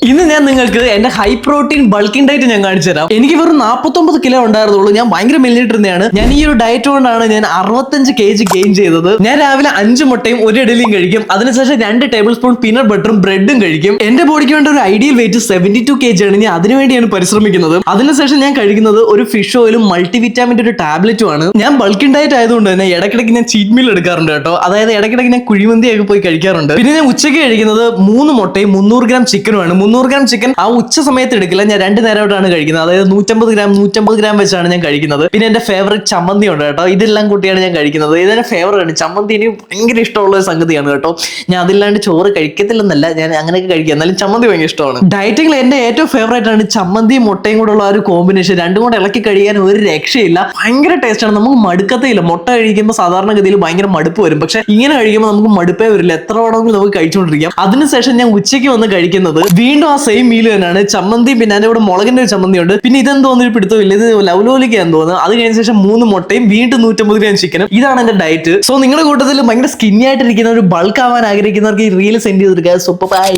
ഇന്ന് ഞാൻ നിങ്ങൾക്ക് എന്റെ ഹൈ പ്രോട്ടീൻ ബൾക്കിംഗ് ഡയറ്റ് ഞാൻ കാണിച്ചു തരാം. എനിക്ക് വെറും 49 കിലോ ഉണ്ടായിരുന്നുള്ളൂ. ഞാൻ ഭയങ്കര മെല്ലിട്ടിരുന്നതാണ്. ഞാൻ ഈ ഒരു ഡയറ്റ് കൊണ്ടാണ് ഞാൻ 65 kg ഗെയിൻ ചെയ്തത്. ഞാൻ രാവിലെ 5 മുട്ടയും ഒരു ഇഡലിയും കഴിക്കും. അതിനുശേഷം 2 ടേബിൾ സ്പൂൺ പീനട്ട് ബട്ടറും ബ്രെഡും കഴിക്കും. എന്റെ ബോഡിക്ക് വേണ്ട ഒരു ഐഡിയൽ വെയിറ്റ് 72 kg ആണ്. ഞാൻ അതിനുവേണ്ടിയാണ് പരിശ്രമിക്കുന്നത്. അതിനുശേഷം ഞാൻ കഴിക്കുന്നത് ഒരു ഫിഷ് ഓയിലും മൾട്ടി വിറ്റാമിന്റെ ഒരു ടാബ്ലറ്റും ആണ്. ഞാൻ ബൾക്കിംഗ് ഡയറ്റ് ആയതുകൊണ്ട് തന്നെ ഇടയ്ക്കിടയ്ക്ക് ഞാൻ ചീറ്റ് മീൽ എടുക്കാറുണ്ട് കേട്ടോ. അതായത് ഇടയ്ക്കിടയ്ക്ക് ഞാൻ കുഴിമന്തിയൊക്കെ പോയി കഴിക്കാറുണ്ട്. പിന്നെ ഞാൻ ഉച്ചയ്ക്ക് കഴിക്കുന്നത് 3 മുട്ടയും 300 ഗ്രാം ചിക്കനുമാണ്. 300 ഗ്രാം ചിക്കൻ ആ ഉച്ച സമയത്ത് എടുക്കില്ല, ഞാൻ 2 നേരമായിട്ടാണ് കഴിക്കുന്നത്. അതായത് 150 ഗ്രാം വെച്ചാണ് ഞാൻ കഴിക്കുന്നത്. പിന്നെ എന്റെ ഫേവറേറ്റ് ചമ്മന്തി ഉണ്ട് കേട്ടോ. ഇതെല്ലാം കൂട്ടിയാണ് ഞാൻ കഴിക്കുന്നത്. ഇതെന്റെ ഫേവറേറ്റ് ആണ്. ചമ്മന്തി എനിക്ക് ഭയങ്കര ഇഷ്ടമുള്ള ഒരു സംഗതിയാണ് കേട്ടോ. ഞാൻ അതില്ലാണ്ട് ചോറ് കഴിക്കത്തില്ലെന്നല്ല, ഞാൻ അങ്ങനെയൊക്കെ കഴിക്കുക, എന്നാലും ചമ്മന്തി ഭയങ്കര ഇഷ്ടമാണ്. ഡയറ്റിങ്ങിൽ എന്റെ ഏറ്റവും ഫേവറേറ്റ് ആണ് ചമ്മന്തിയും മുട്ടയും കൂടെ ഉള്ള ഒരു കോമ്പിനേഷൻ. രണ്ടും കൂടെ ഇളക്കി കഴിക്കാൻ ഒരു രക്ഷയില്ല. ഭയങ്കര ടേസ്റ്റ് ആണ്. നമുക്ക് മടുക്കത്തേയില്ല. മുട്ട കഴിക്കുമ്പോൾ സാധാരണഗതിയിൽ ഭയങ്കര മടുപ്പ് വരും, പക്ഷെ ഇങ്ങനെ കഴിക്കുമ്പോൾ നമുക്ക് മടുപ്പേ വരില്ല. എത്ര വേണമെങ്കിലും നമുക്ക് കഴിച്ചുകൊണ്ടിരിക്കാം. അതിനുശേഷം ഞാൻ ഉച്ചയ്ക്ക് വന്ന് കഴിക്കുന്നത് വീണ്ടും ആ സെയിം മീൽ തന്നെയാണ്. ചമ്മന്തി, പിന്നെ അതിന്റെ കൂടെ മുളകിന്റെ ഒരു ചമ്മന്തി ഉണ്ട്. പിന്നെ ഇതെന്തോന്നും ഒരു പിടുത്തമില്ല, ഇത് ലവ്ലോലിക്കാന്ന് തോന്നുന്നു. അത് കഴിഞ്ഞ ശേഷം 3 മുട്ടയും വീണ്ടും 150 ഗ്രാം ചിക്കനും. ഇതാണ് എന്റെ ഡയറ്റ്. സോ നിങ്ങളുടെ കൂട്ടത്തിൽ ഭയങ്കര സ്കിന്നി ആയിട്ടിരിക്കുന്ന ഒരു ബൾക്ക് ആവാൻ ആഗ്രഹിക്കുന്നവർക്ക് ഈ റീൽ സെൻഡ് ചെയ്തെടുക്കുക. Super by.